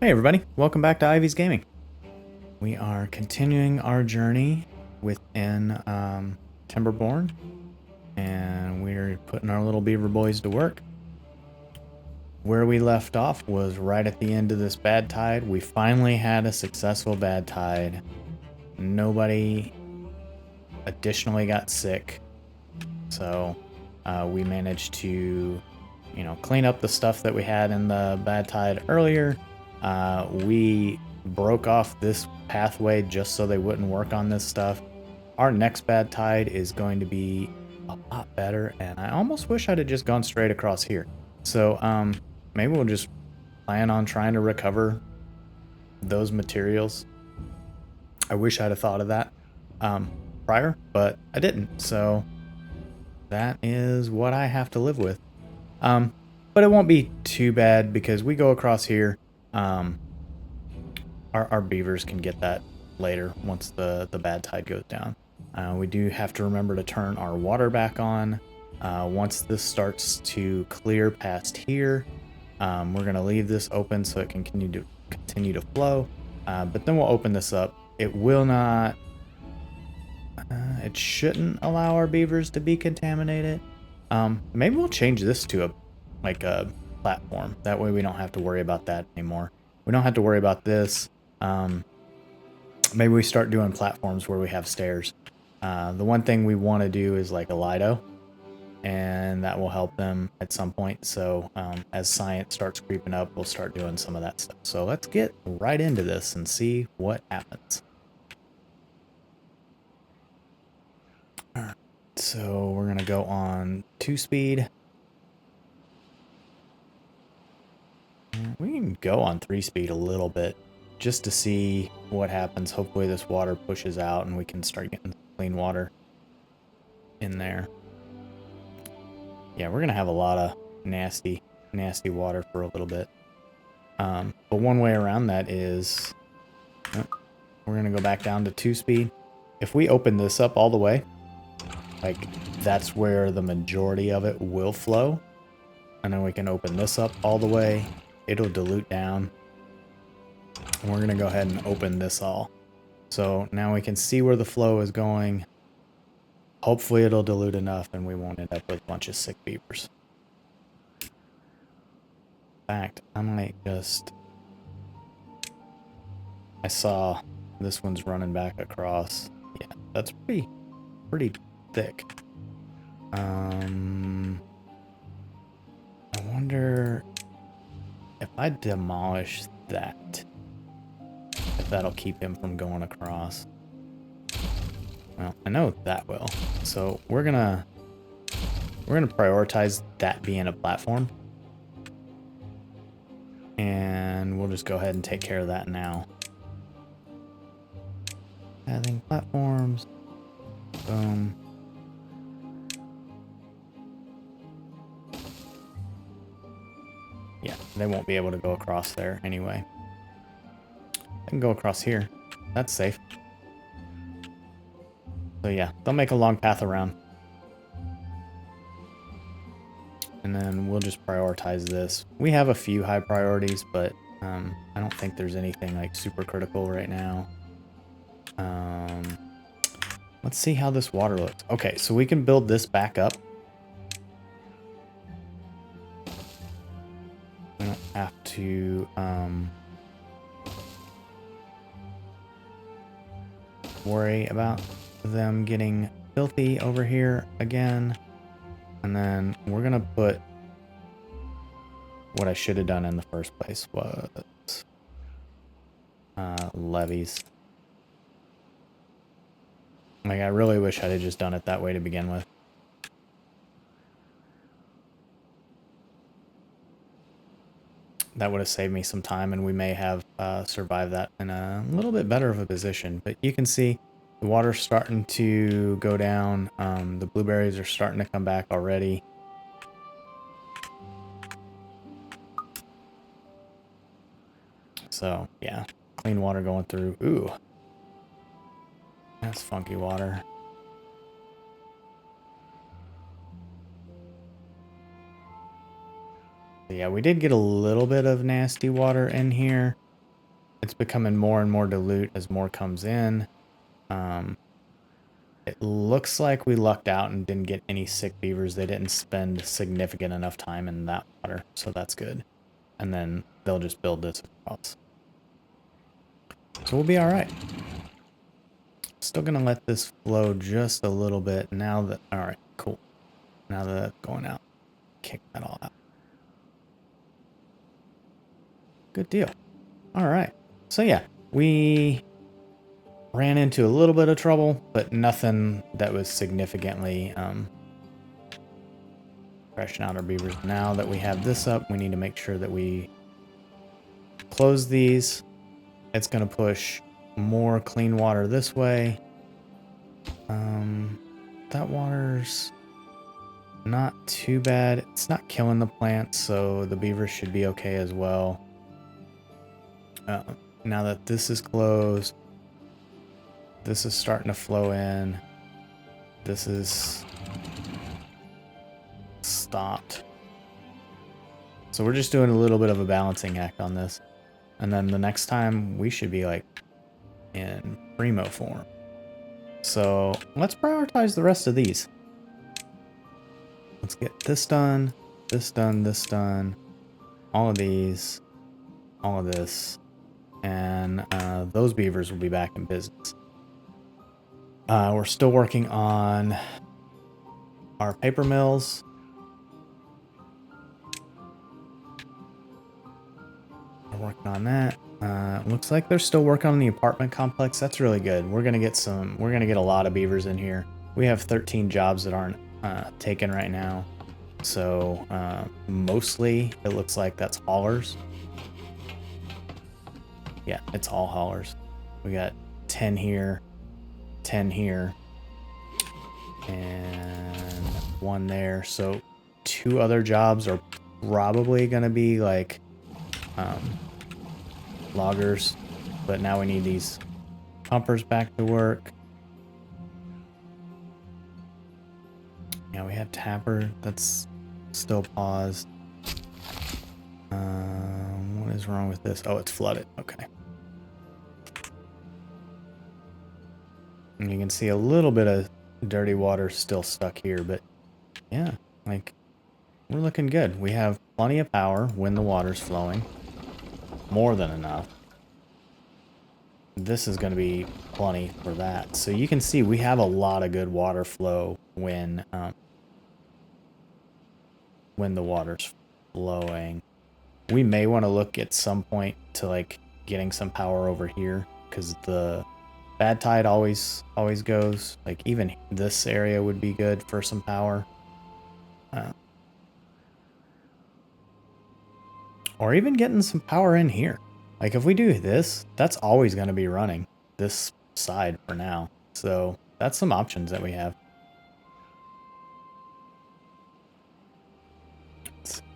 Hey everybody, welcome back to Ivy's Gaming. We are continuing our journey within Timberborn, and we're putting our little beaver boys to work. Where we left off was right at the end of this bad tide. We finally had a successful bad tide. Nobody additionally got sick, so we managed to, clean up the stuff that we had in the bad tide earlier. We broke off this pathway just so they wouldn't work on this stuff. Our next bad tide is going to be a lot better, and I almost wish I'd have just gone straight across here. So maybe we'll just plan on trying to recover those materials. I wish I'd have thought of that prior, but I didn't. So that is what I have to live with. But it won't be too bad because we go across here. Our beavers can get that later once the bad tide goes down. We do have to remember to turn our water back on. Once this starts to clear past here, we're going to leave this open so it can continue to flow. But then we'll open this up. It will not... it shouldn't allow our beavers to be contaminated. Maybe we'll change this to a platform. That way we don't have to worry about that anymore. We don't have to worry about this. Maybe we start doing platforms where we have stairs. The one thing we want to do is like a Lido, and that will help them at some point. So as science starts creeping up, we'll start doing some of that stuff. So let's get right into this and see what happens. All right, so we're gonna go on 2-speed. We can go on 3-speed a little bit just to see what happens. Hopefully this water pushes out and we can start getting clean water in there. Yeah, we're gonna have a lot of nasty water for a little bit. But one way around that is we're gonna go back down to 2-speed. If we open this up all the way, like that's where the majority of it will flow. And then we can open this up all the way. It'll dilute down. And we're gonna go ahead and open this all. So now we can see where the flow is going. Hopefully it'll dilute enough and we won't end up with a bunch of sick beavers. In fact, I might just... I saw this one's running back across. Yeah, that's pretty thick. I wonder if I demolish that, if that'll keep him from going across. Well, I know that will. So we're gonna prioritize that being a platform. And we'll just go ahead and take care of that now. Adding platforms. Boom. Yeah, they won't be able to go across there anyway. They can go across here. That's safe. So yeah, they'll make a long path around. And then we'll just prioritize this. We have a few high priorities, but I don't think there's anything like super critical right now. Let's see how this water looks. Okay, so we can build this back up. We don't have to worry about them getting filthy over here again. And then we're gonna put what I should have done in the first place was levees. Like, I really wish I'd have just done it that way to begin with. That would have saved me some time, and we may have survived that in a little bit better of a position. But you can see the water's starting to go down. The blueberries are starting to come back already. So, yeah. Clean water going through. Ooh. That's funky water. Yeah, we did get a little bit of nasty water in here. it's becoming more and more dilute as more comes in. It looks like we lucked out and didn't get any sick beavers. They didn't spend significant enough time in that water, so that's good. And then they'll just build this across. So we'll be all right. Still gonna let this flow just a little bit now that, all right, cool. Now that that's going out, kick that all out. Good deal. All right. So yeah, we ran into a little bit of trouble, but nothing that was significantly crashing out our beavers. Now that we have this up, we need to make sure that we close these. It's going to push more clean water this way. That water's not too bad. It's not killing the plants, so the beavers should be okay as well. Now that this is closed, this is starting to flow in. This is stopped. So we're just doing a little bit of a balancing act on this. And then the next time we should be like in primo form. So let's prioritize the rest of these. Let's get this done, this done, this done, all of these, all of this, and those beavers will be back in business. We're still working on our paper mills. We're working on that. Looks like they're still working on the apartment complex. That's really good. We're gonna get a lot of beavers in here. We have 13 jobs that aren't taken right now. So mostly it looks like that's haulers. Yeah, it's all haulers. We got 10 here, 10 here, and 1 there. So 2 other jobs are probably gonna be like loggers, but now we need these pumpers back to work. Yeah, we have Tapper that's still paused. What is wrong with this? Oh, it's flooded. Okay. And you can see a little bit of dirty water still stuck here, but yeah, like we're looking good. We have plenty of power when the water's flowing. More than enough. This is going to be plenty for that. So you can see we have a lot of good water flow when the water's flowing. We may want to look at some point to like getting some power over here, because the bad tide always goes. Like even this area would be good for some power. Or even getting some power in here. Like if we do this, that's always going to be running this side for now. So that's some options that we have.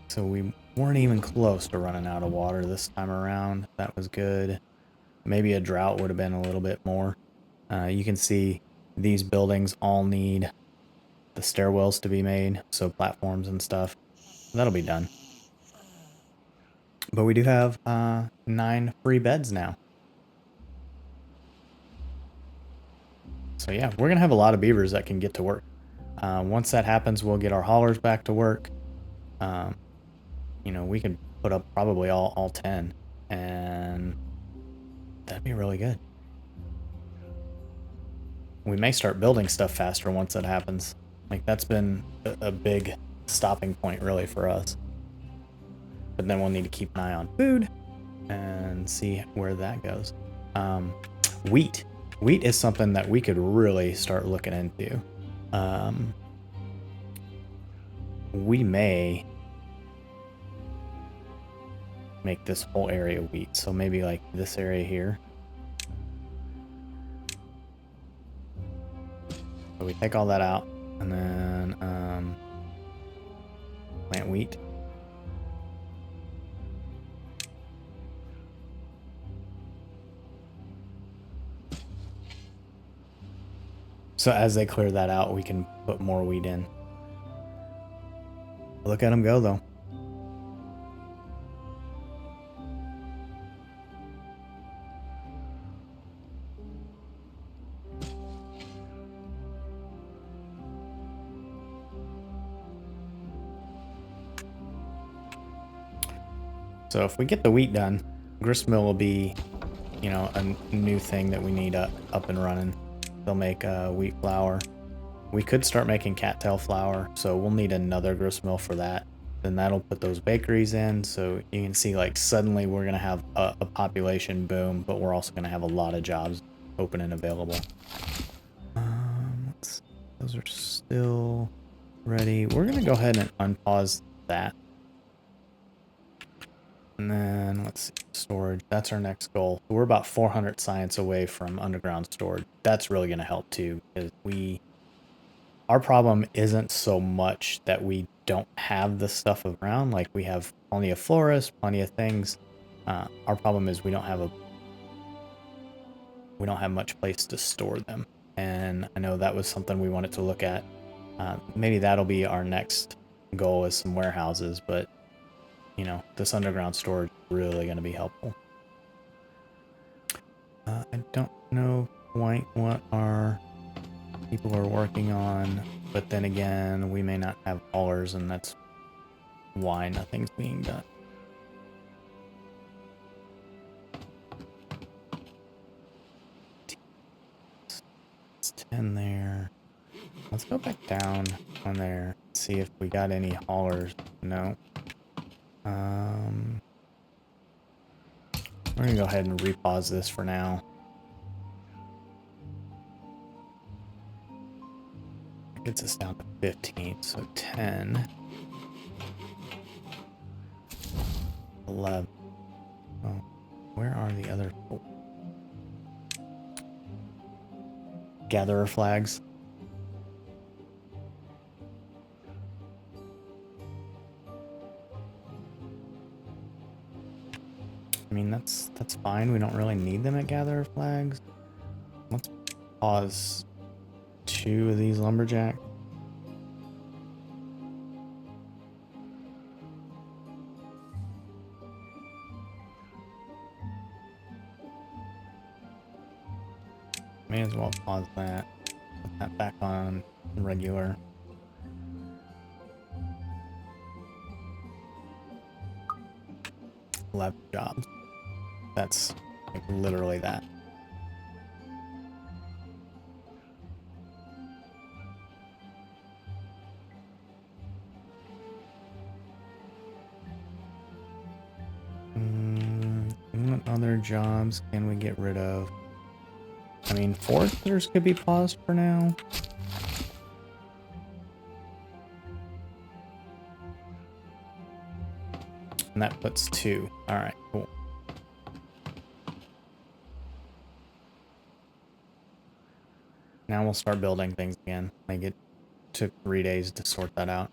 So we weren't even close to running out of water this time around. That was good. Maybe a drought would have been a little bit more. You can see these buildings all need the stairwells to be made, so platforms and stuff. That'll be done. But we do have 9 free beds now. So yeah, we're going to have a lot of beavers that can get to work. Once that happens, we'll get our haulers back to work. You know, we could put up probably all 10, and that'd be really good. We may start building stuff faster once that happens. Like, that's been a big stopping point, really, for us. But then we'll need to keep an eye on food and see where that goes. Wheat. Wheat is something that we could really start looking into. We may make this whole area wheat. So maybe like this area here. So we take all that out and then plant wheat. So as they clear that out, we can put more wheat in. Look at them go, though. So if we get the wheat done, gristmill will be, you know, a new thing that we need up and running. They'll make wheat flour. We could start making cattail flour, so we'll need another gristmill for that. Then that'll put those bakeries in, so you can see like suddenly we're gonna have a population boom, but we're also gonna have a lot of jobs open and available. Those are still ready. We're gonna go ahead and unpause that. And then let's see, storage. That's our next goal. We're about 400 science away from underground storage. That's really gonna help too, because our problem isn't so much that we don't have the stuff around. Like we have plenty of forests, plenty of things. Our problem is we don't have much place to store them. And I know that was something we wanted to look at. Maybe that'll be our next goal, is some warehouses, but you know, this underground storage is really going to be helpful. I don't know quite what our people are working on, but then again, we may not have haulers, and that's why nothing's being done. It's 10 there. Let's go back down on there, see if we got any haulers. No. We're gonna go ahead and repause this for now. That gets us down to 15, so 10. 11. Oh, where are the other gatherer flags? I mean, that's fine. We don't really need them at gatherer flags. Let's pause 2 of these lumberjack. May as well pause that. Put that back on regular. Lab jobs. That's like literally that. What other jobs can we get rid of? I mean, foresters could be paused for now. And that puts 2. All right, cool. Now we'll start building things again. I think it took 3 days to sort that out.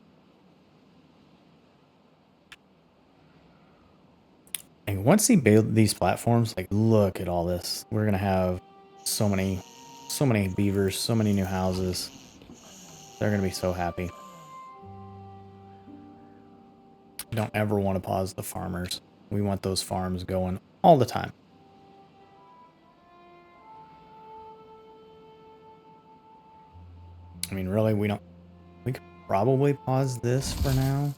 And once they build these platforms, like look at all this. We're gonna have so many beavers, so many new houses. They're gonna be so happy. Don't ever want to pause the farmers. We want those farms going all the time. I mean, really, we could probably pause this for now.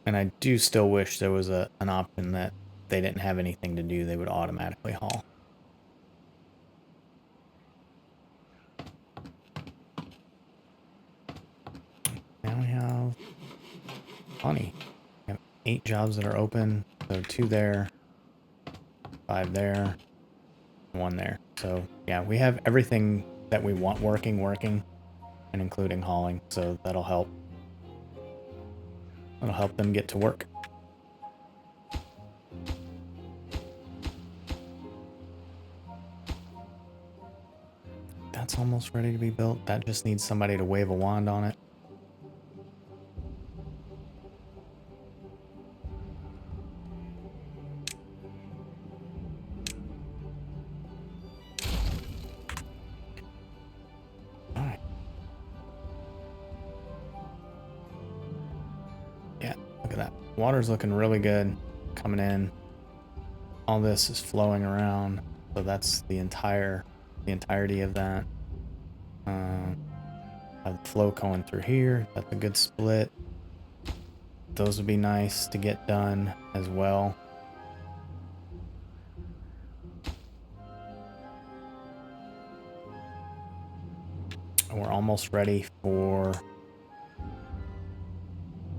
And I do still wish there was an option that they didn't have anything to do, they would automatically haul. Now we have plenty. We have 8 jobs that are open, so 2 there, 5 there, 1 there. So yeah, we have everything that we want working, and including hauling, so that'll help. That'll help them get to work. That's almost ready to be built. That just needs somebody to wave a wand on it. Alright. Yeah, look at that. Water's looking really good coming in. All this is flowing around, so that's the entirety of that. Have the flow going through here. That's a good split. Those would be nice to get done as well. And we're almost ready for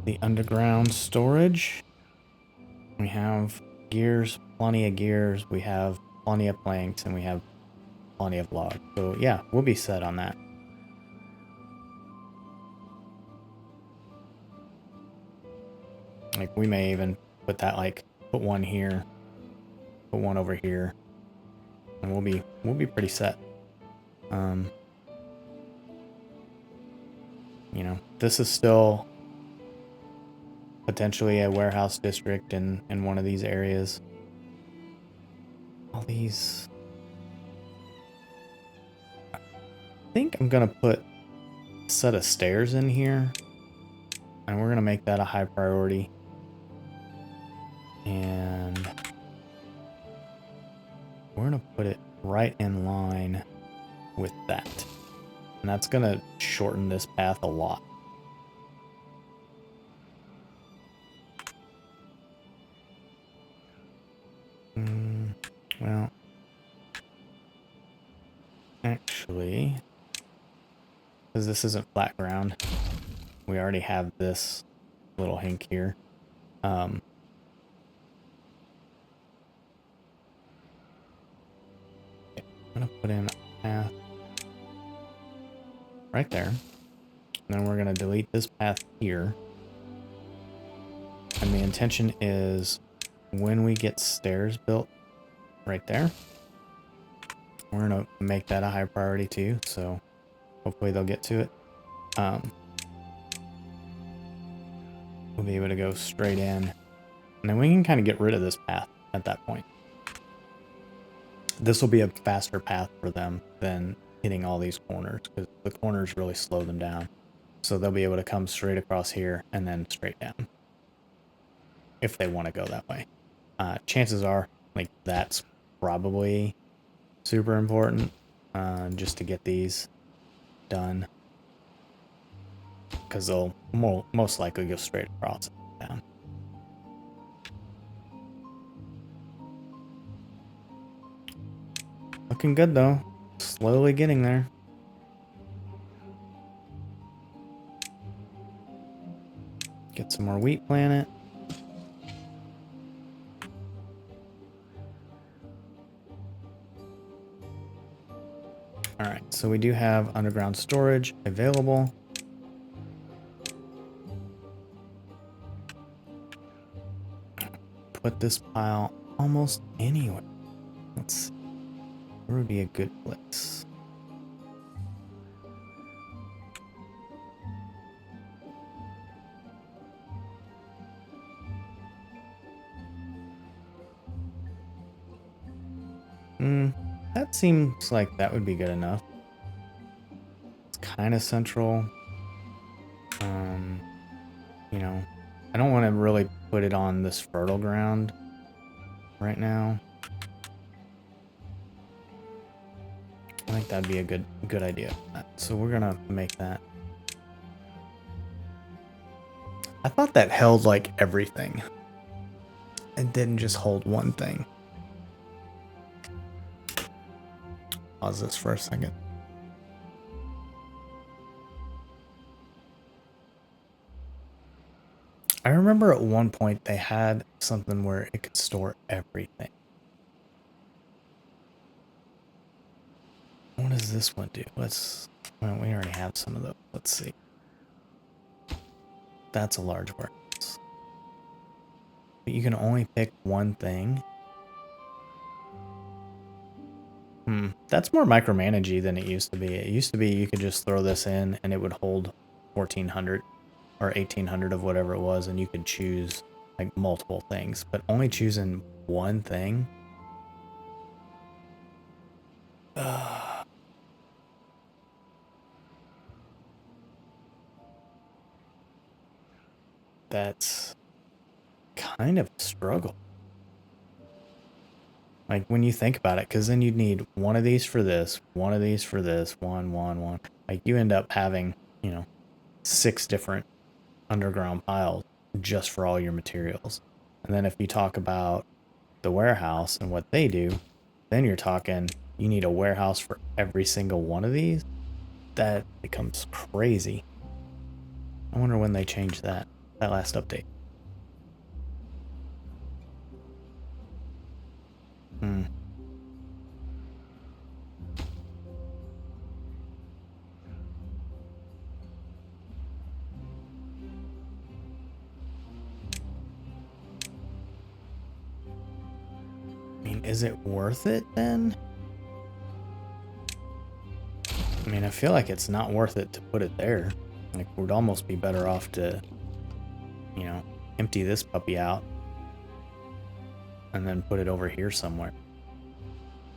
the underground storage. We have gears, plenty of gears. We have plenty of planks, and we have plenty of logs. So yeah, we'll be set on that. Like we may even put that, like put one here, put one over here, and we'll be pretty set. You know, this is still potentially a warehouse district in one of these areas. All these, I think I'm gonna put a set of stairs in here, and we're gonna make that a high priority. And we're gonna put it right in line with that. And that's gonna shorten this path a lot. Well, actually, because this isn't flat ground, we already have this little hink here. I'm gonna put in a path right there. And then we're gonna delete this path here. And the intention is when we get stairs built right there, we're gonna make that a high priority too. So hopefully they'll get to it. We'll be able to go straight in, and then we can kind of get rid of this path at that point. This will be a faster path for them than hitting all these corners, because the corners really slow them down. So they'll be able to come straight across here and then straight down if they want to go that way. Chances are, like, that's probably super important just to get these done, because they'll most likely go straight across and down. Looking good though. Slowly getting there. Get some more wheat planted. Alright, so we do have underground storage available. Put this pile almost anywhere. Let's see. Where would be a good place? That seems like that would be good enough. It's kind of central. You know, I don't want to really put it on this fertile ground right now. I think that'd be a good idea. So we're gonna make that. I thought that held like everything. It didn't just hold one thing. Pause this for a second. I remember at one point they had something where it could store everything. What does this one do? Well, we already have some of those. Let's see. That's a large warehouse. But you can only pick one thing. That's more micromanagey than it used to be. It used to be you could just throw this in and it would hold 1,400 or 1,800 of whatever it was, and you could choose like multiple things, but only choosing one thing. That's kind of a struggle. Like when you think about it, because then you'd need one of these for this, one of these for this, one. Like you end up having, you know, 6 different underground piles just for all your materials. And then if you talk about the warehouse and what they do, then you're talking you need a warehouse for every single one of these. That becomes crazy. I wonder when they changed that last update. I mean, is it worth it then? I mean, I feel like it's not worth it to put it there. Like, we'd almost be better off to, you know, empty this puppy out and then put it over here somewhere.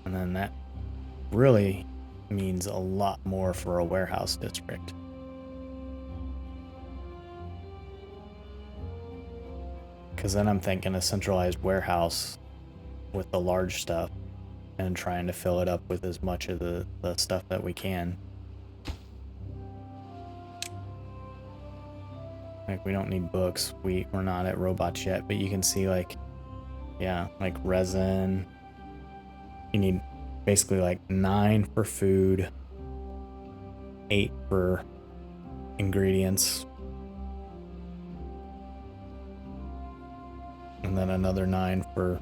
And then that really means a lot more for a warehouse district. Because then I'm thinking a centralized warehouse with the large stuff and trying to fill it up with as much of the stuff that we can. Like, we don't need books. We're not at robots yet, but you can see, like, yeah, like resin. You need basically like 9 for food, 8 for ingredients, and then another 9 for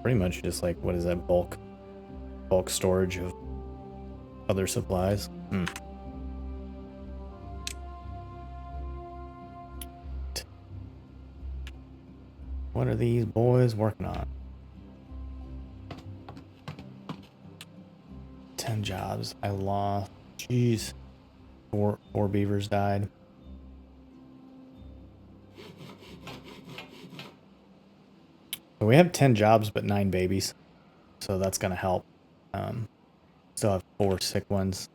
pretty much just like, what is that, bulk storage of other supplies. What are these boys working on? 10 jobs. I lost. Jeez. 4 beavers died. So we have 10 jobs, but 9 babies. So that's going to help. Still have 4 sick ones.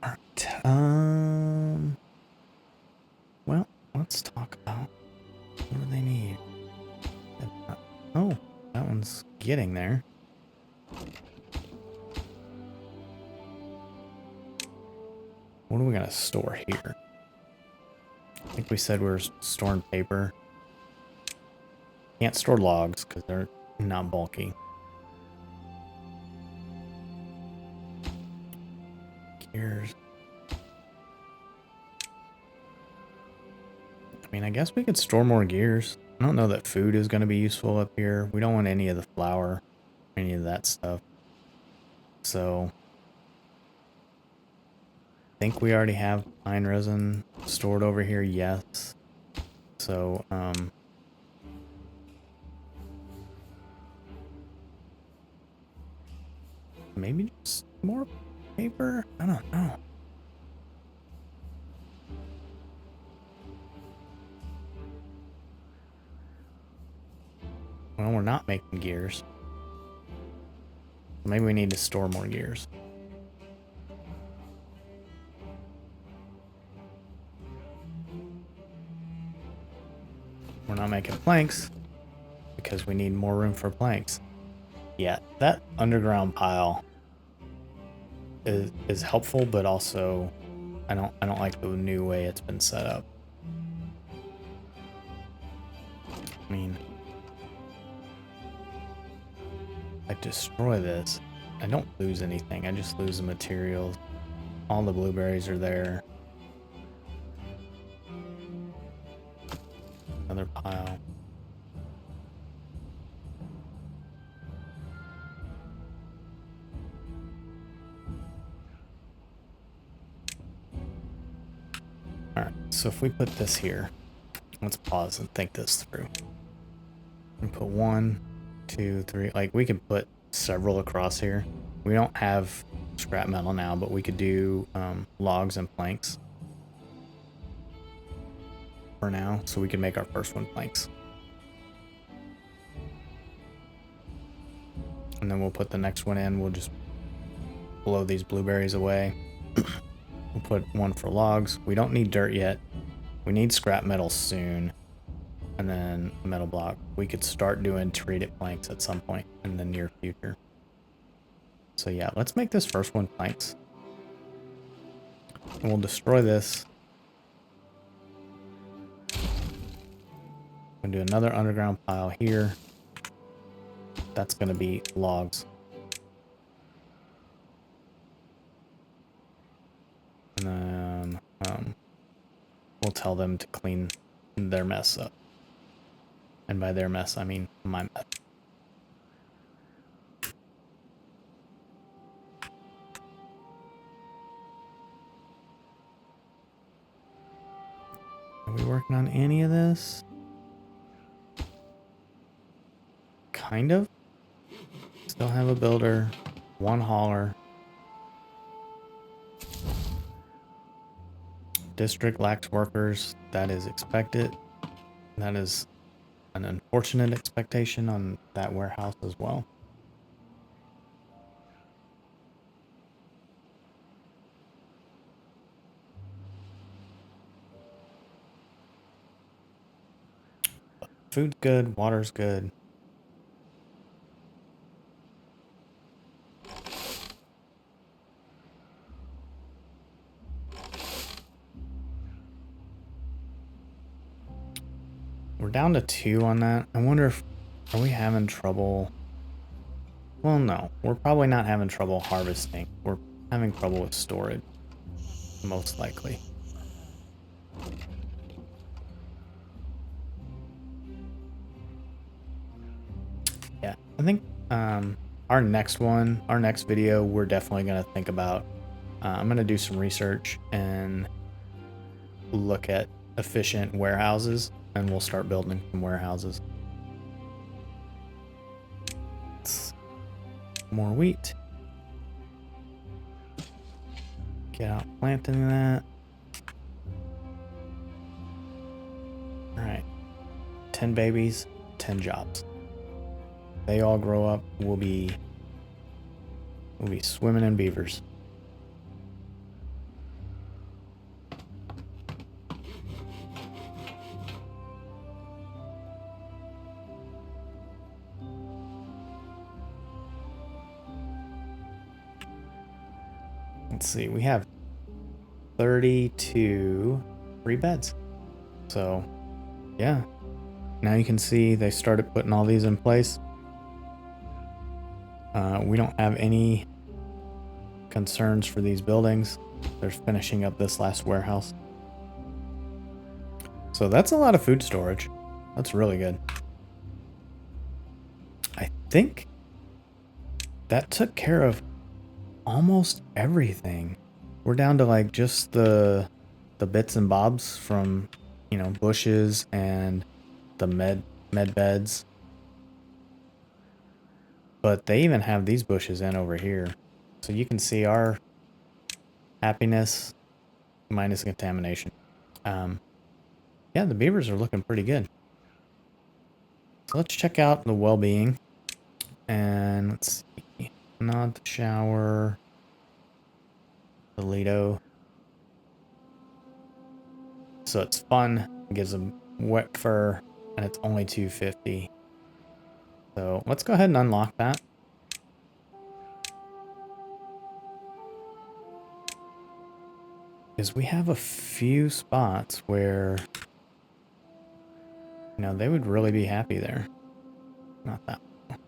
Alright. Well, let's talk about what do they need. Oh, that one's getting there. What are we gonna store here? I think we said we were storing paper. Can't store logs because they're not bulky. Gears. I mean, I guess we could store more gears. I don't know that food is going to be useful up here. We don't want any of the flour, any of that stuff. So, I think we already have pine resin stored over here, yes. So, maybe just more paper? I don't know. Well, we're not making gears. Maybe we need to store more gears. We're not making planks because we need more room for planks. Yeah, that underground pile is helpful, but also I don't like the new way it's been set up. I mean, I destroy this, I don't lose anything. I just lose the materials. All the blueberries are there. Another pile. Alright, so if we put this here, let's pause and think this through. We put 1, 2, 3, like we could put several across here. We don't have scrap metal now, but we could do logs and planks for now, so we can make our first one planks. And then we'll put the next one in. We'll just blow these blueberries away. We'll put 1 for logs. We don't need dirt yet. We need scrap metal soon. And then a metal block. We could start doing treated planks at some point in the near future. So yeah, let's make this first one planks. And we'll destroy this. I'm gonna do another underground pile here. That's gonna be logs. And then we'll tell them to clean their mess up. And by their mess, I mean my mess. Are we working on any of this? Kind of. Still have a builder, one hauler. District lacks workers. That is expected. That is an unfortunate expectation on that warehouse as well. Food's good, water's good. We're down to 2 on that. I wonder if, are we having trouble? Well, no, we're probably not having trouble harvesting. We're having trouble with storage, most likely. Yeah, I think our next video, we're definitely going to think about, I'm going to do some research and look at efficient warehouses, and we'll start building some warehouses. More wheat. Get out planting that. All right, 10 babies, 10 jobs. They all grow up, we'll be swimming in beavers. Let's see, we have 32 free beds. So, yeah. Now you can see they started putting all these in place. We don't have any concerns for these buildings. They're finishing up this last warehouse. So that's a lot of food storage. That's really good. I think that took care of almost everything. We're down to like just the bits and bobs from, you know, bushes and the med beds. But they even have these bushes in over here. So you can see our happiness minus contamination. Yeah, the beavers are looking pretty good. So let's check out the well-being. And let's see. Not the shower. The Lido. So it's fun. It gives them wet fur. And it's only $250. So let's go ahead and unlock that. Because we have a few spots where, you know, they would really be happy there. Not that one.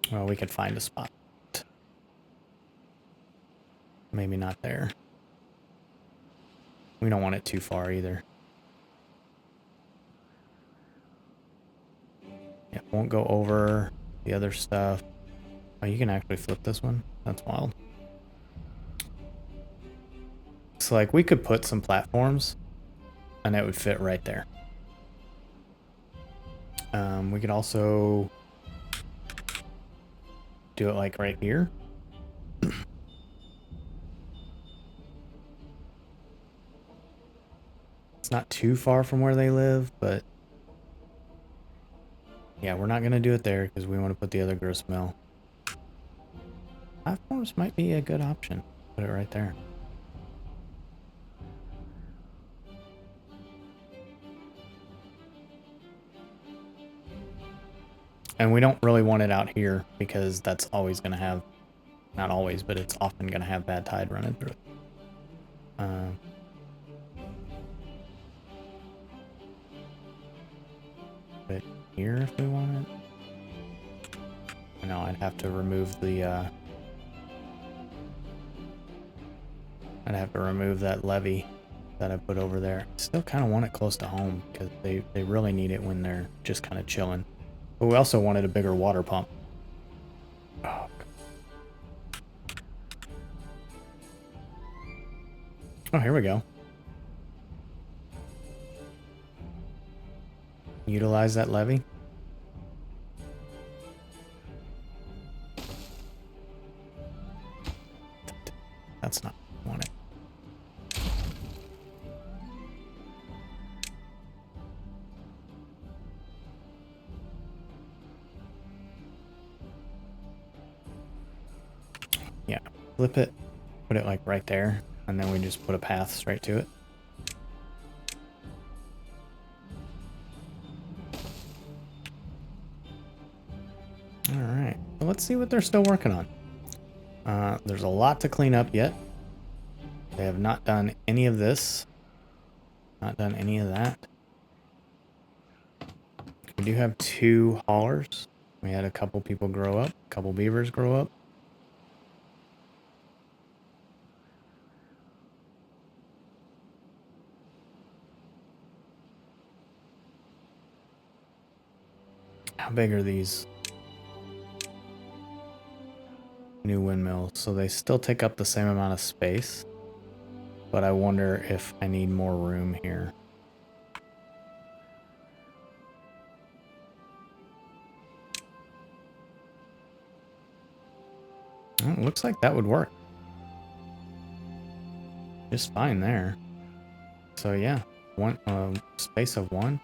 Well, we could find a spot. Maybe not there. We don't want it too far either. Yeah, won't go over the other stuff. Oh, you can actually flip this one. That's wild. So like we could put some platforms and it would fit right there. We could also do it like right here. It's not too far from where they live, but yeah, we're not going to do it there because we want to put the other grist mill. Platforms might be a good option. Put it right there. And we don't really want it out here because that's always going to have, not always, but it's often going to have bad tide running through it. But here if we want it. I know I'd have to remove the, I'd have to remove that levee that I put over there. Still kind of want it close to home because they really need it when they're just kind of chilling. But we also wanted a bigger water pump. Oh, oh, here we go. Utilize that levee. That's not what I wanted. Yeah, flip it, put it like right there, and then we just put a path straight to it. All right, well, let's see what they're still working on. There's a lot to clean up yet. They have not done any of this. Not done any of that. We do have 2 haulers. We had a couple people grow up, a couple beavers grow up. How big are these new windmills? So they still take up the same amount of space, but I wonder if I need more room here. Well, it looks like that would work. Just fine there. So yeah, one space of 1.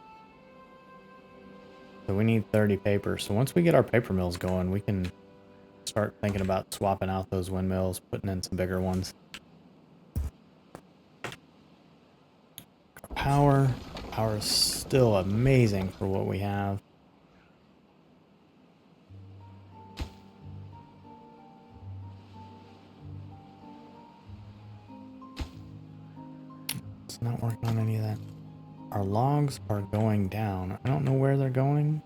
So we need 30 paper. So once we get our paper mills going, we can start thinking about swapping out those windmills, putting in some bigger ones. Power is still amazing for what we have. It's not working on any of that. Our logs are going down. I don't know where they're going.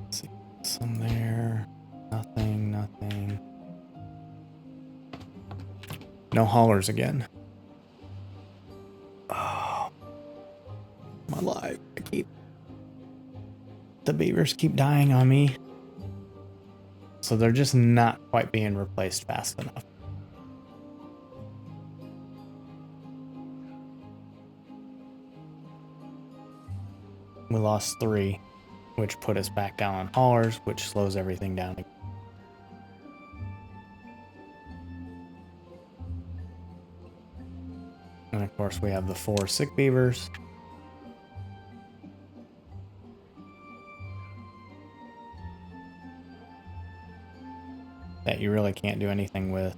Let's see, some there. Nothing, nothing. No haulers again. Oh, my life. The beavers keep dying on me. So they're just not quite being replaced fast enough. We lost 3, which put us back down on haulers, which slows everything down. And of course we have the 4 sick beavers. That you really can't do anything with.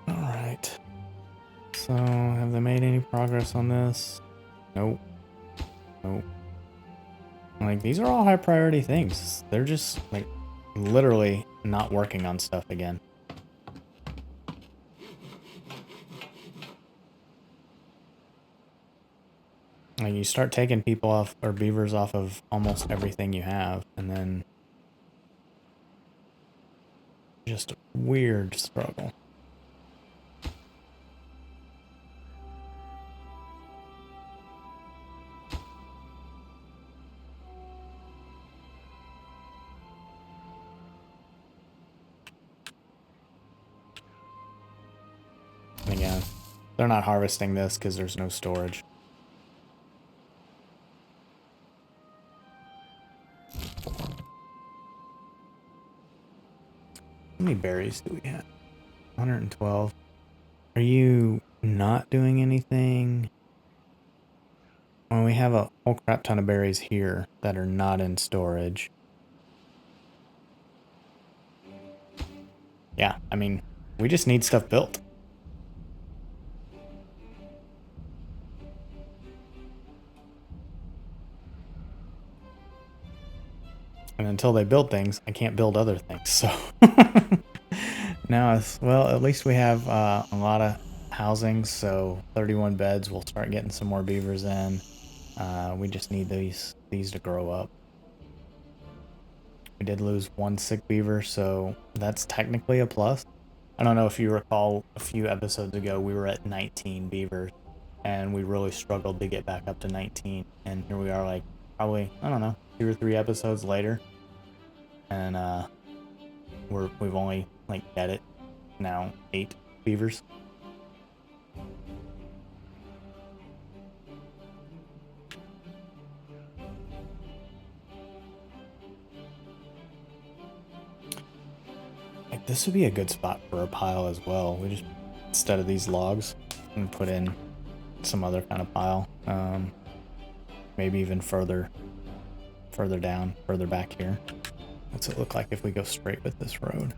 Alright. So, have they made any progress on this? Nope. Nope. Like, these are all high priority things. They're just, like, literally not working on stuff again. Like, you start taking people off, or beavers off of almost everything you have, and then just a weird struggle. And again, they're not harvesting this because there's no storage. How many berries do we have? 112. Are you not doing anything? Well, we have a whole crap ton of berries here that are not in storage. yeah, I mean, we just need stuff built. And until they build things, I can't build other things. So now it's, well, at least we have a lot of housing. So 31 beds. We'll start getting some more beavers in. We just need these to grow up. We did lose one sick beaver, so that's technically a plus. I don't know if you recall a few episodes ago, we were at 19 beavers and we really struggled to get back up to 19. And here we are, like, probably, I don't know, 2 or 3 episodes later. And we've only, like, at it now 8 beavers. Like, this would be a good spot for a pile as well. We just, instead of these logs, and put in some other kind of pile. Maybe even further down, further back here. What's it look like if we go straight with this road?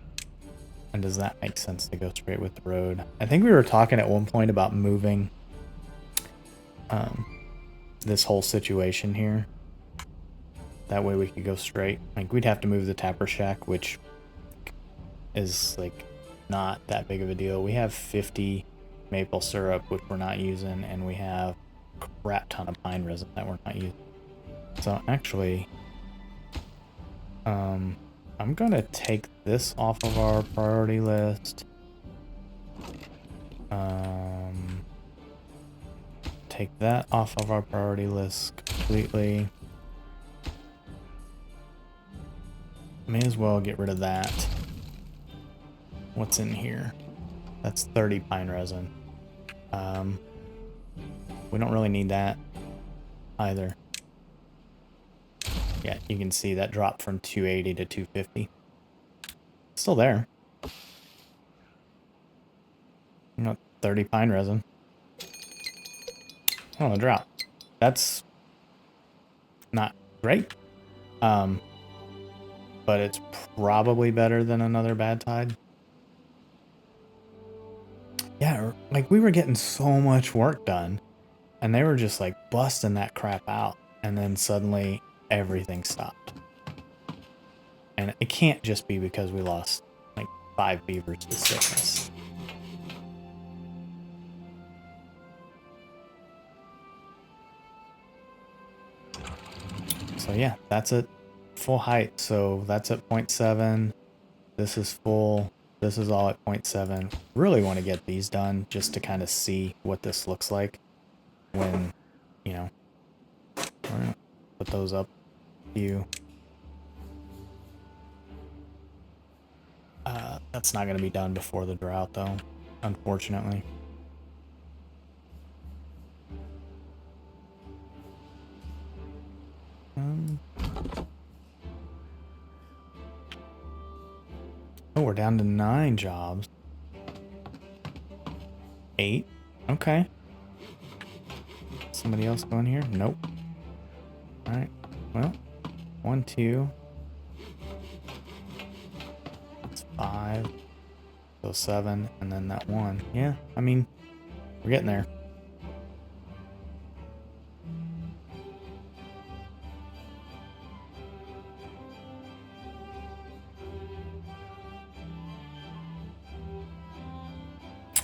And does that make sense to go straight with the road? I think we were talking at one point about moving this whole situation here. That way we could go straight. Like, we'd have to move the tapper shack, which is, like, not that big of a deal. We have 50 maple syrup, which we're not using, and we have a crap ton of pine resin that we're not using. So actually, I'm gonna take this off of our priority list. Take that off of our priority list completely. May as well get rid of that. What's in here? That's 30 pine resin. We don't really need that either. Yeah, you can see that dropped from 280 to 250. Still there. You know, 30 pine resin. Oh, a drought. That's not great. But it's probably better than another bad tide. Yeah, like, we were getting so much work done, and they were just, like, busting that crap out, and then suddenly everything stopped. And it can't just be because we lost, like, 5 beavers to sickness. So yeah, that's at full height. So that's at 0.7. This is full. This is all at 0.7. Really want to get these done just to kind of see what this looks like when, you know, we're gonna put those up a few. That's not going to be done before the drought, though, unfortunately. Oh, we're down to 9 jobs. 8. Okay. Somebody else going here? Nope. All right. Well, 1, 2. That's 5. So 7, and then that 1. Yeah, I mean, we're getting there.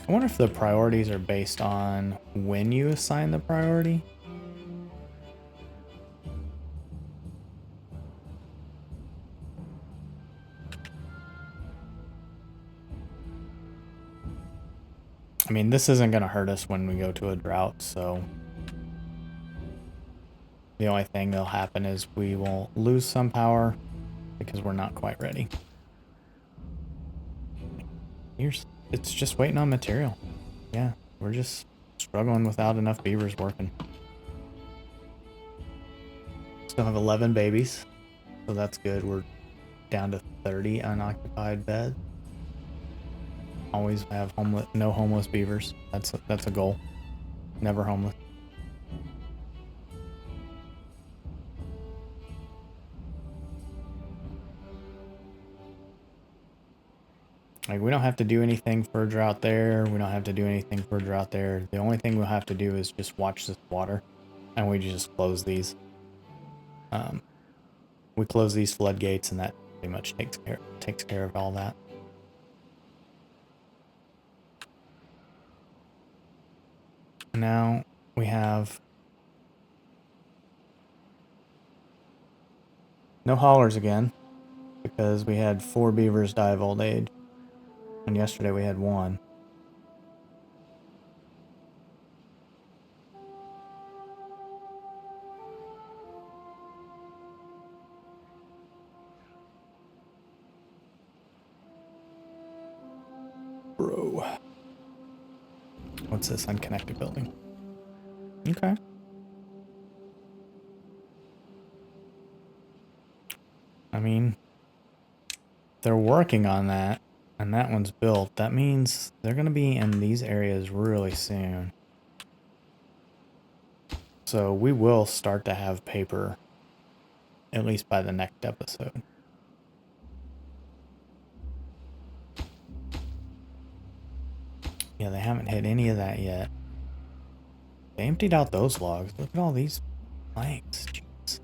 I wonder if the priorities are based on when you assign the priority. I mean, this isn't going to hurt us when we go to a drought, so the only thing that'll happen is we will lose some power because we're not quite ready. It's just waiting on material. Yeah, we're just struggling without enough beavers working. Still have 11 babies, so that's good. We're down to 30 unoccupied beds. Always have no homeless beavers. That's a goal. Never homeless. Like, we don't have to do anything for a drought there. We don't have to do anything for a drought there. The only thing we'll have to do is just watch this water. And we just close these. We close these floodgates, and that pretty much takes care of all that. Now we have no haulers again, because we had 4 beavers die of old age. And yesterday we had 1. Bro. What's this unconnected building? Okay. I mean, they're working on that, and that one's built. That means they're going to be in these areas really soon. So we will start to have paper, at least by the next episode. Yeah, they haven't hit any of that yet. They emptied out those logs. Look at all these planks. Jeez.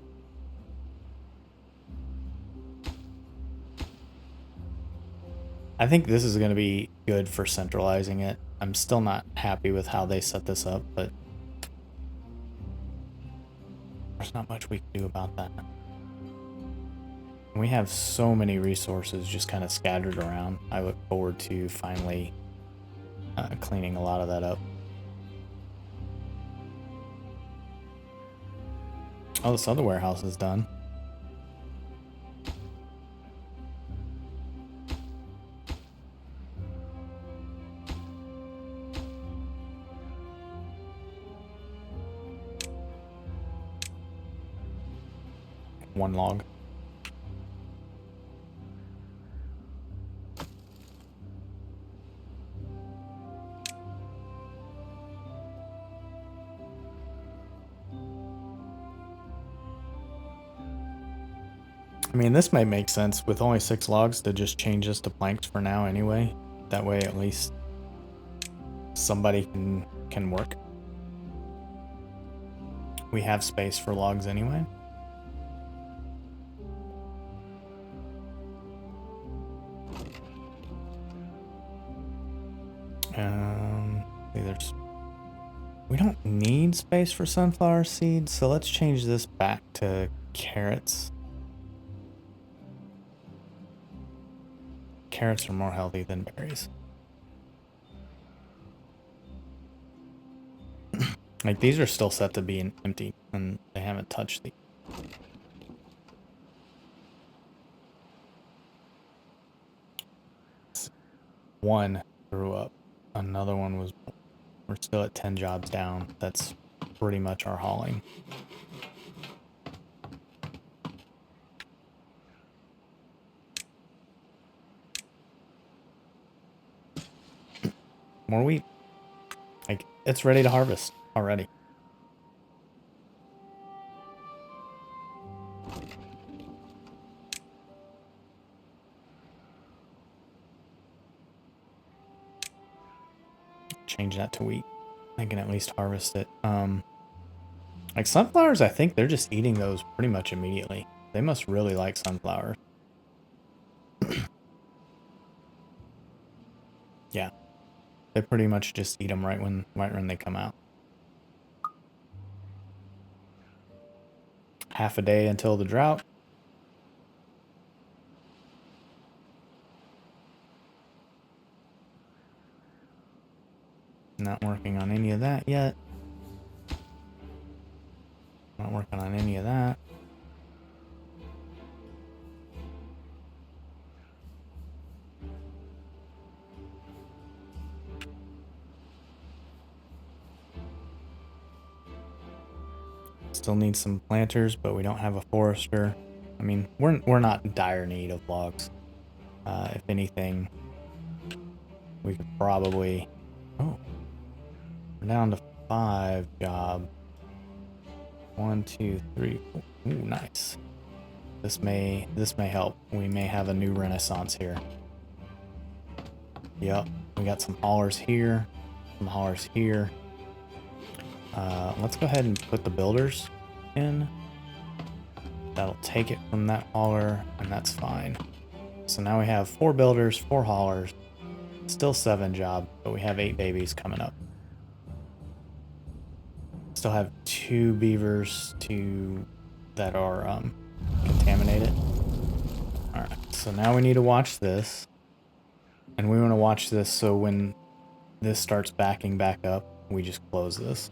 I think this is going to be good for centralizing it. I'm still not happy with how they set this up, but there's not much we can do about that. We have so many resources just kind of scattered around. I look forward to finally cleaning a lot of that up. Oh, this other warehouse is done. One log. I mean, this might make sense with only 6 logs to just change this to planks for now anyway. That way at least somebody can work. We have space for logs anyway. We don't need space for sunflower seeds, so let's change this back to carrots. Carrots are more healthy than berries. Like, these are still set to be empty, and they haven't touched these. One grew up. Another one was... We're still at 10 jobs down. That's pretty much our hauling. More wheat. Like, it's ready to harvest already. Change that to wheat. I can at least harvest it. Like sunflowers, I think they're just eating those pretty much immediately. They must really like sunflowers. Yeah. They pretty much just eat them right when they come out. Half a day until the drought. Not working on any of that yet. Not working on any of that. Still need some planters, but we don't have a forester. I mean, we're not in dire need of logs. If anything, we could probably... Oh. We're down to 5 jobs. 1, 2, 3, 4. Ooh, nice. This may help. We may have a new renaissance here. Yep, we got some haulers here, some haulers here. Let's go ahead and put the builders in. That'll take it from that hauler, and that's fine. So now we have 4 builders, 4 haulers, still 7 jobs, but we have 8 babies coming up. Still have 2 beavers that are contaminated. All right, so now we need to watch this, and we want to watch this so when this starts backing back up, we just close this.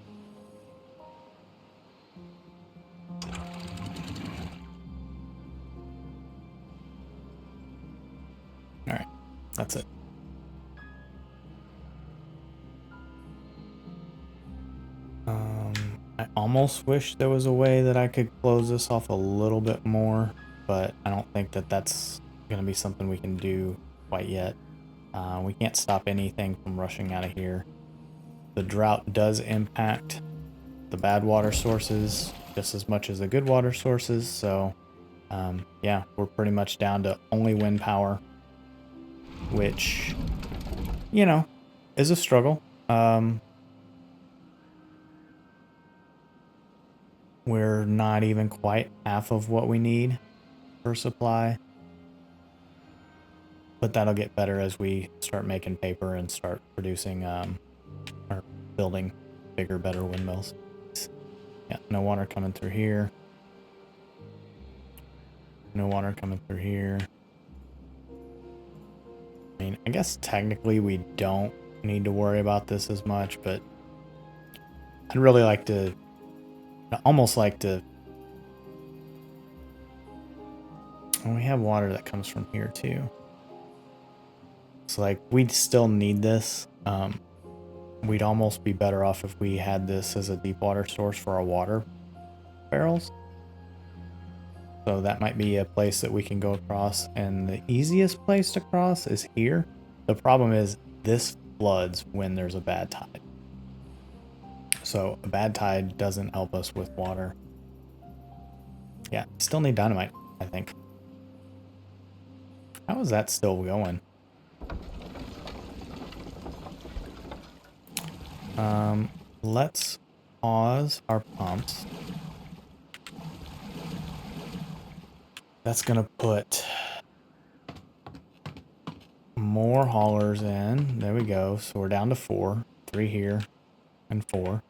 All right, that's it. I almost wish there was a way that I could close this off a little bit more, but I don't think that that's going to be something we can do quite yet. We can't stop anything from rushing out of here. The drought does impact the bad water sources just as much as the good water sources, so yeah, we're pretty much down to only wind power, which, you know, is a struggle. We're not even quite half of what we need for supply, but that'll get better as we start making paper and start producing or building bigger, better windmills. Yeah, no water coming through here. No water coming through here. I mean, I guess technically we don't need to worry about this as much, but I'd really like to, almost like to, well, we have water that comes from here too. So like, we'd still need this. We'd almost be better off if we had this as a deep water source for our water barrels. So that might be a place that we can go across, and the easiest place to cross is here. The problem is this floods when there's a bad tide. So a bad tide doesn't help us with water. Yeah, still need dynamite, I think. How is that still going? Let's pause our pumps. That's gonna put more haulers in. There we go. So we're down to 4. 3 here and 4.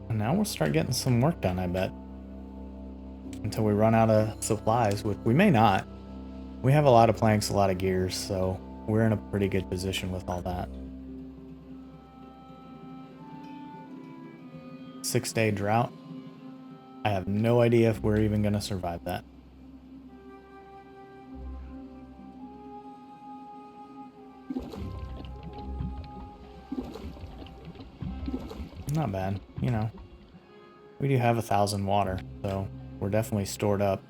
And now we'll start getting some work done, I bet. Until we run out of supplies, which we may not. We have a lot of planks, a lot of gears, so we're in a pretty good position with all that. 6-day drought. I have no idea if we're even going to survive that. Not bad, you know. We do have 1,000 water, so we're definitely stored up.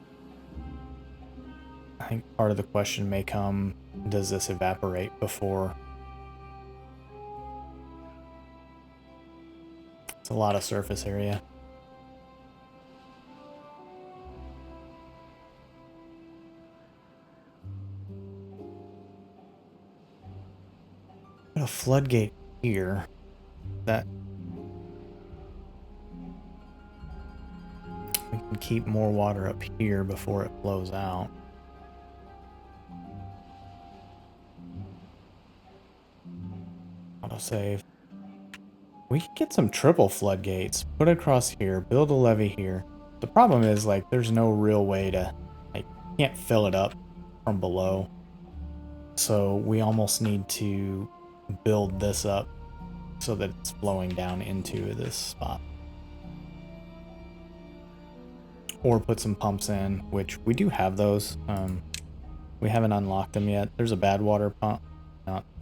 I think part of the question may come, does this evaporate before? It's a lot of surface area. Put a floodgate here that we can keep more water up here before it flows out. Autosave. We could get some triple floodgates, put it across here, build a levee here. The problem is, like, there's no real way to, like, can't fill it up from below. So we almost need to build this up so that it's flowing down into this spot. Or put some pumps in, which we do have those. We haven't unlocked them yet. There's a bad water pump.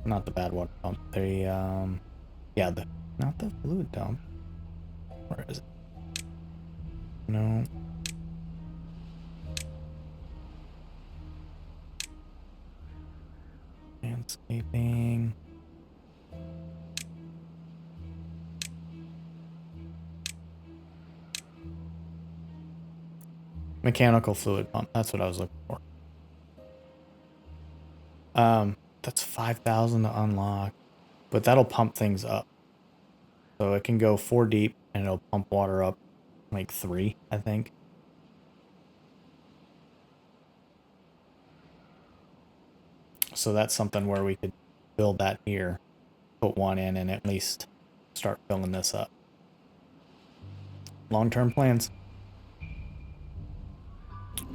Not the bad water pump. Yeah, not the fluid dump. Where is it? No. Landscaping. Mechanical fluid pump. That's what I was looking for. That's 5,000 to unlock, but that'll pump things up. So it can go 4 deep and it'll pump water up like 3, I think. So that's something where we could build that here, put one in, and at least start filling this up. Long-term plans.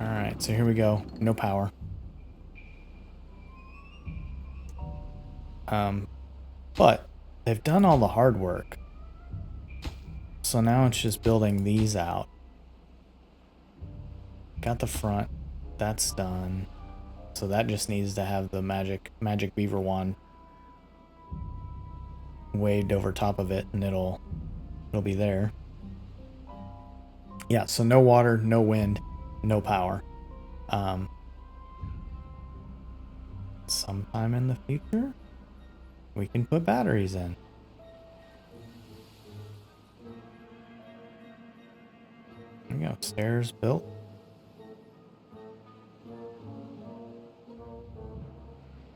All right, so here we go. No power. But they've done all the hard work. So now it's just building these out. Got the front. That's done. So that just needs to have the magic beaver wand waved over top of it, and it'll be there. Yeah, so no water, no wind, no power. Sometime in the future, we can put batteries in. There we go, stairs built.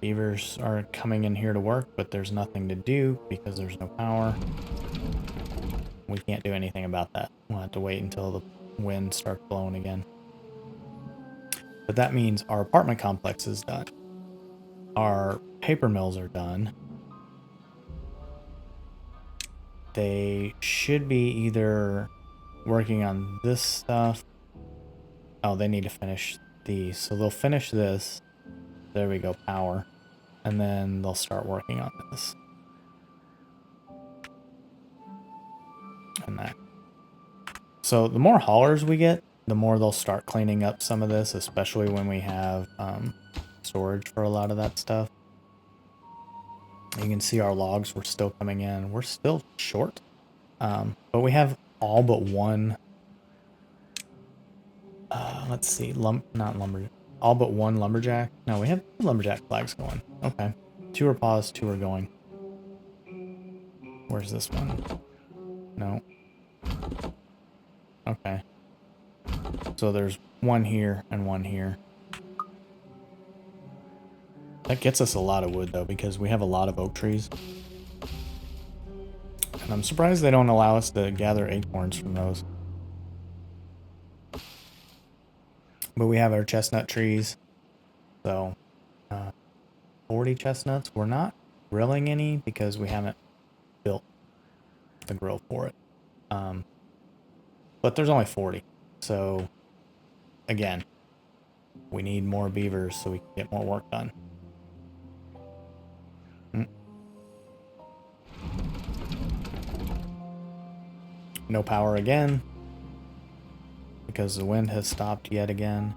Beavers are coming in here to work, but there's nothing to do because there's no power. We can't do anything about that. We'll have to wait until the wind starts blowing again. But that means our apartment complex is done. Our paper mills are done. They should be either working on this stuff. Oh, they need to finish these. So they'll finish this. There we go, power. And then they'll start working on this. And that. So the more haulers we get, the more they'll start cleaning up some of this, especially when we have storage for a lot of that stuff. You can see our logs were still coming in. We're still short. But we have all but one. Let's see. All but one lumberjack. No, we have lumberjack flags going. Okay. 2 are paused, 2 are going. Where's this one? No. Okay. So there's one here and one here. That gets us a lot of wood, though, because we have a lot of oak trees. And I'm surprised they don't allow us to gather acorns from those. But we have our chestnut trees. So, 40 chestnuts. We're not grilling any because we haven't built the grill for it. But there's only 40. So, again, we need more beavers so we can get more work done. No power again because the wind has stopped yet again.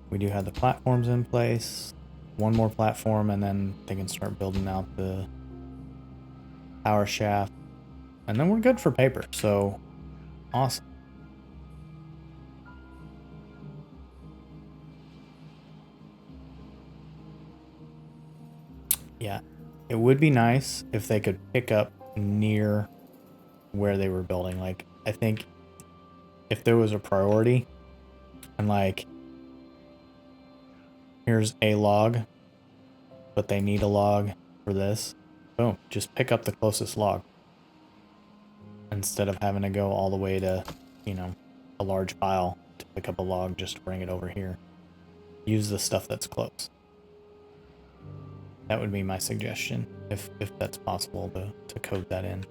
We do have the platforms in place. One more platform and then they can start building out the power shaft. And then we're good for paper. So awesome. Yeah, it would be nice if they could pick up near where they were building. Like, I think if there was a priority and like, here's a log, but they need a log for this, boom, just pick up the closest log instead of having to go all the way to, you know, a large pile to pick up a log just to bring it over here. Use the stuff that's close. That would be my suggestion, if that's possible to code that in.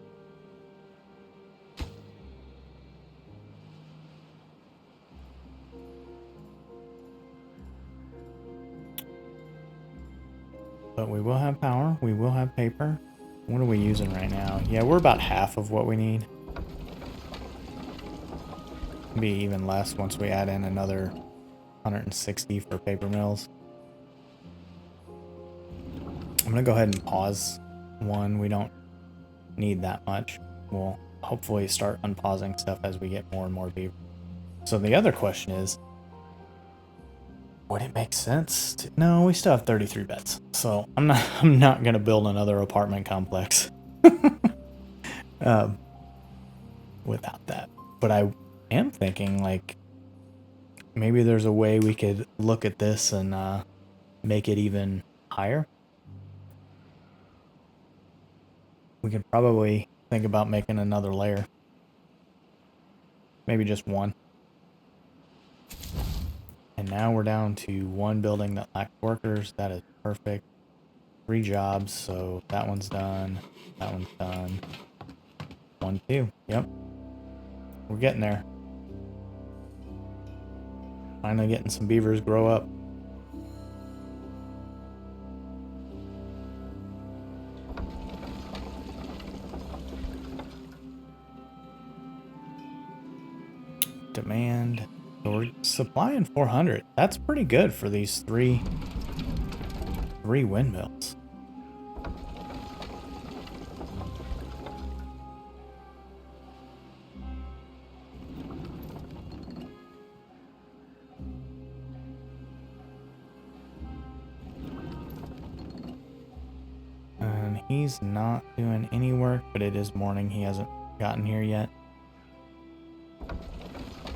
But we will have power, we will have paper. What are we using right now? Yeah, we're about half of what we need. Maybe even less once we add in another 160 for paper mills. I'm gonna go ahead and pause one. We don't need that much. We'll hopefully start unpausing stuff as we get more and more beaver. So the other question is, would it make sense to... No, we still have 33 beds. So I'm not gonna build another apartment complex without that. But I am thinking, like, maybe there's a way we could look at this and make it even higher. We could probably think about making another layer. Maybe just one. And now we're down to one building that lacks workers. That is perfect. 3 jobs, so that one's done. That one's done. 1, 2. Yep. We're getting there. Finally getting some beavers grow up. Demand. So we're supplying 400. That's pretty good for these three windmills. And he's not doing any work, but it is morning. He hasn't gotten here yet.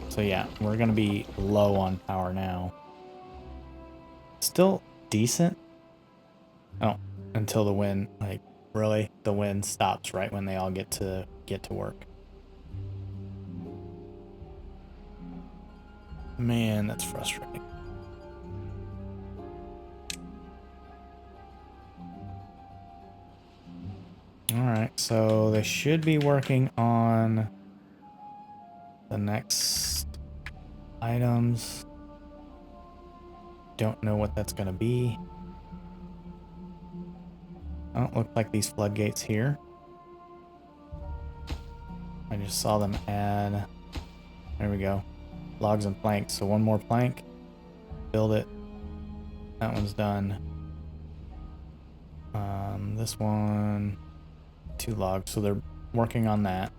So yeah, we're gonna be low on power now. Still decent. Oh, until the wind, like really, the wind stops right when they all get to work. Man, that's frustrating. All right, so they should be working on the next items. Don't know what that's gonna be. Don't look like these floodgates here. I just saw them add. There we go. Logs and planks. So one more plank. Build it. That one's done. This one, 2 logs. So they're working on that.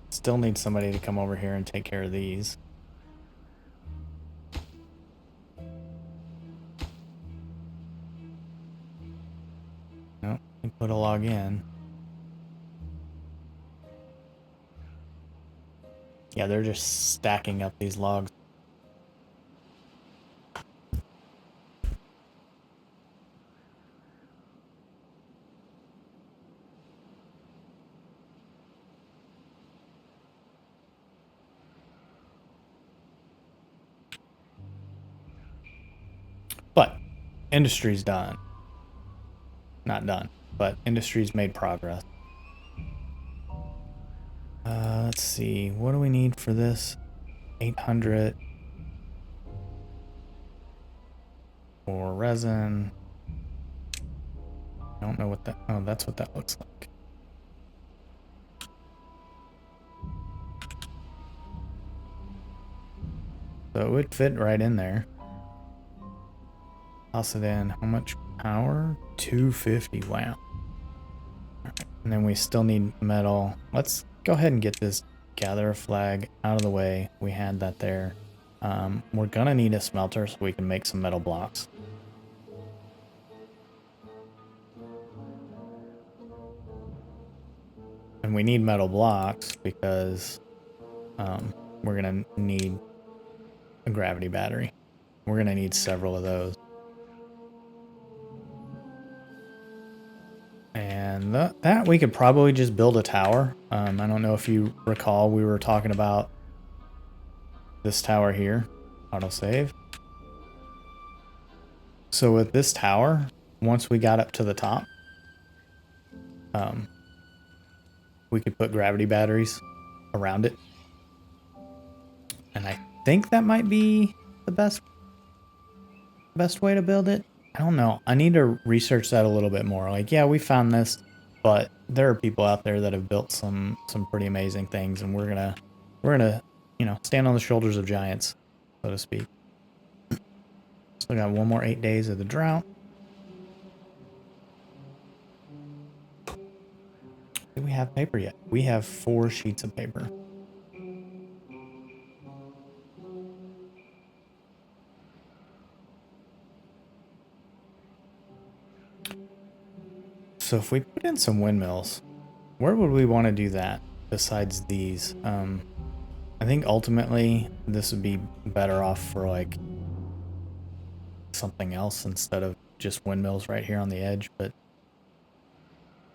Still need somebody to come over here and take care of these. Nope, we put a log in. Yeah, they're just stacking up these logs. But industry's done. Not done, but industry's made progress. Let's see. What do we need for this? 800 for resin. I don't know what that... Oh, that's what that looks like. So it would fit right in there. Toss it in. How much power? 250. Wow. Right. And then we still need metal. Let's go ahead and get this gather flag out of the way. We had that there. We're gonna need a smelter so we can make some metal blocks. And we need metal blocks because we're gonna need a gravity battery. We're gonna need several of those. And that we could probably just build a tower. I don't know if you recall, we were talking about this tower here. Autosave. So with this tower, once we got up to the top, we could put gravity batteries around it. And I think that might be the best way to build it. I don't know. I need to research that a little bit more. Like, yeah, we found this, but there are people out there that have built some pretty amazing things, and we're gonna, you know, stand on the shoulders of giants, so to speak. Still got 1 more 8 days of the drought. Do we have paper yet? We have 4 sheets of paper. So if we put in some windmills, where would we want to do that? besides these. I think ultimately this would be better off for like something else instead of just windmills right here on the edge, but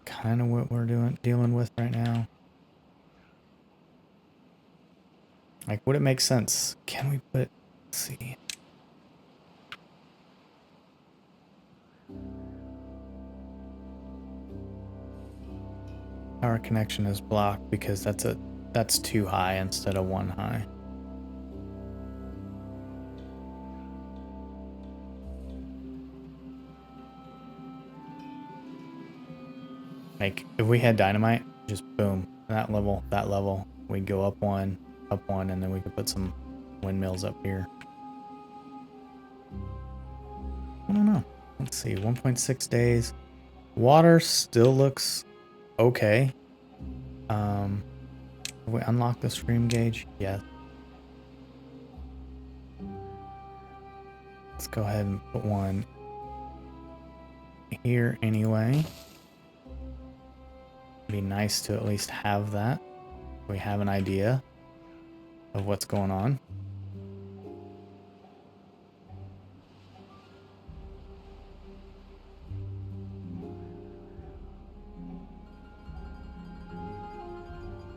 kind of what we're dealing with right now. Like, would it make sense? Can we put, let's see. Power connection is blocked because that's too high instead of one high. Like, if we had dynamite, just boom, that level, we'd go up one, and then we could put some windmills up here. I don't know. Let's see, 1.6 days. Water still looks okay. Have we unlocked the stream gauge? Yes. Let's go ahead and put one here anyway. It'd be nice to at least have that. We have an idea of what's going on.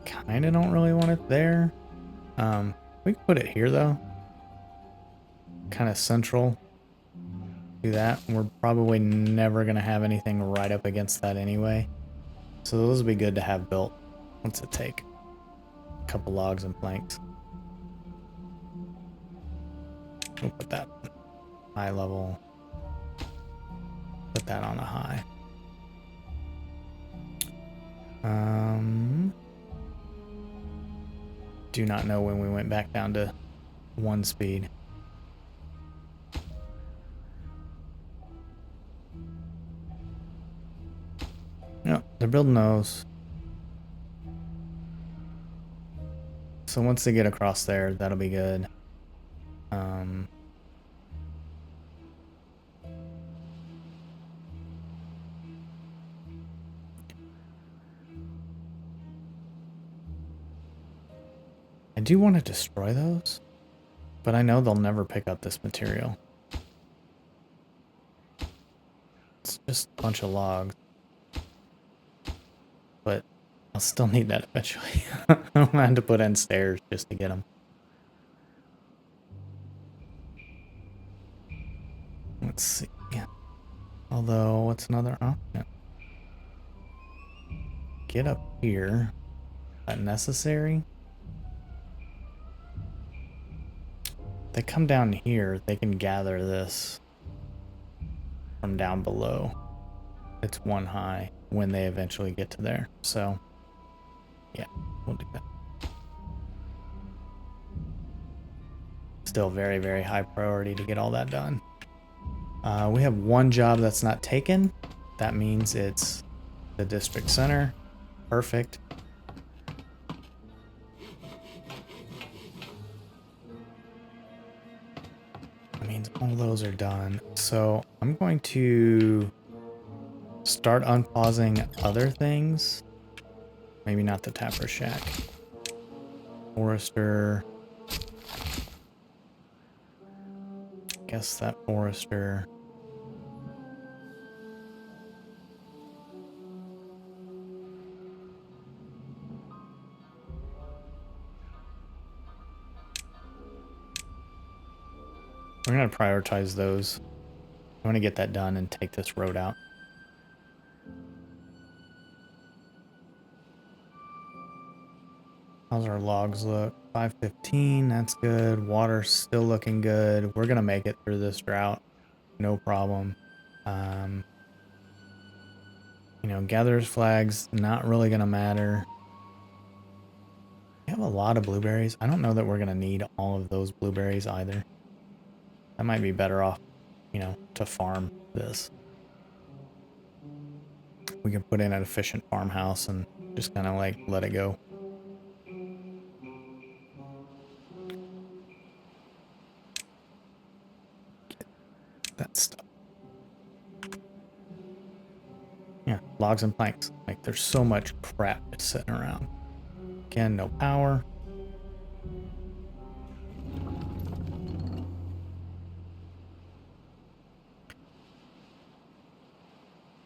Kinda don't really want it there. We can put it here though. Kind of central. Do that. We're probably never gonna have anything right up against that anyway. So those would be good to have built. What's it take? A couple logs and planks. We'll put that high level. Put that on a high. Do not know when we went back down to 1 speed. No, they're building those. So once they get across there, that'll be good. I do want to destroy those, but I know they'll never pick up this material. It's just a bunch of logs. But I'll still need that eventually. I'm gonna have to put in stairs just to get them. Let's see. Although, what's another option? Get up here. Is that necessary? They come down here, they can gather this from down below. It's 1 high when they eventually get to there. So, yeah, we'll do that. Still very, very high priority to get all that done. We have 1 job that's not taken. That means it's the district center. Perfect. That means all those are done. So I'm going to start unpausing other things. Maybe not the tapper shack. Forester. Guess that forester. We're going to prioritize those. I want to get that done and take this road out. How's our logs look? 515, that's good. Water's still looking good. We're going to make it through this drought. No problem. You know, gatherer's flags, not really going to matter. We have a lot of blueberries. I don't know that we're going to need all of those blueberries either. That might be better off, you know, to farm this. We can put in an efficient farmhouse and just kind of like let it go. Get that stuff. Yeah, logs and planks. Like, there's so much crap just sitting around. Again, no power.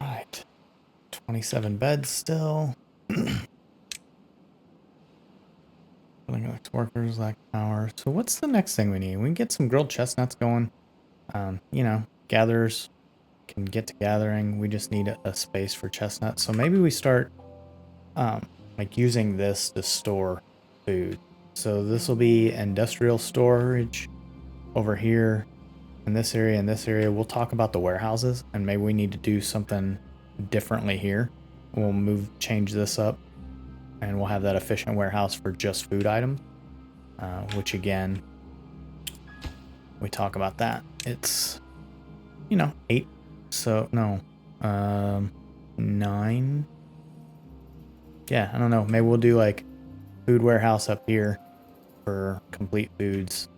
Right. 27 beds still. Workers, lack power. So what's the next thing we need? We can get some grilled chestnuts going. You know, gatherers can get to gathering. We just need a space for chestnuts. So maybe we start like using this to store food. So this will be industrial storage over here in this area. In this area, we'll talk about the warehouses, and maybe we need to do something differently here. We'll change this up, and we'll have that efficient warehouse for just food items, which again, we talk about that. It's, you know, 8. So no, 9. Yeah, I don't know. Maybe we'll do like food warehouse up here for complete foods,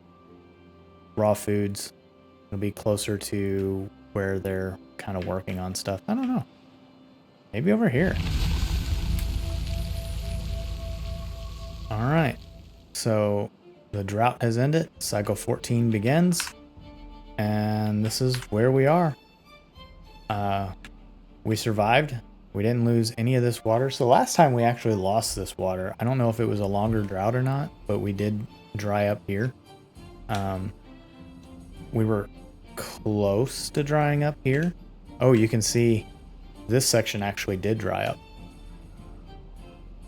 raw foods. It'll be closer to where they're kind of working on stuff. I don't know. Maybe over here. All right. So the drought has ended. Cycle 14 begins. And this is where we are. We survived. We didn't lose any of this water. So last time we actually lost this water. I don't know if it was a longer drought or not, but we did dry up here. We were close to drying up here. Oh, you can see this section actually did dry up.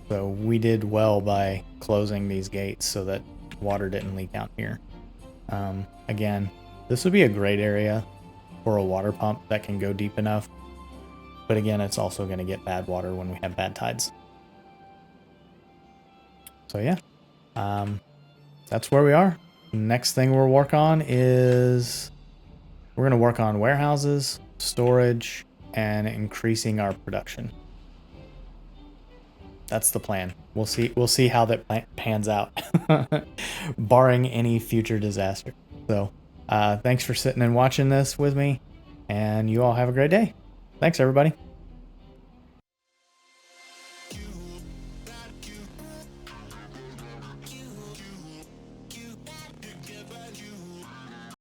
So we did well by closing these gates so that water didn't leak out here. Again, this would be a great area for a water pump that can go deep enough. But again, it's also going to get bad water when we have bad tides. So yeah, that's where we are. Next thing we'll work on is we're going to work on warehouses, storage, and increasing our production. That's the plan. We'll see how that pans out, barring any future disaster. So thanks for sitting and watching this with me, and you all have a great day. Thanks, everybody.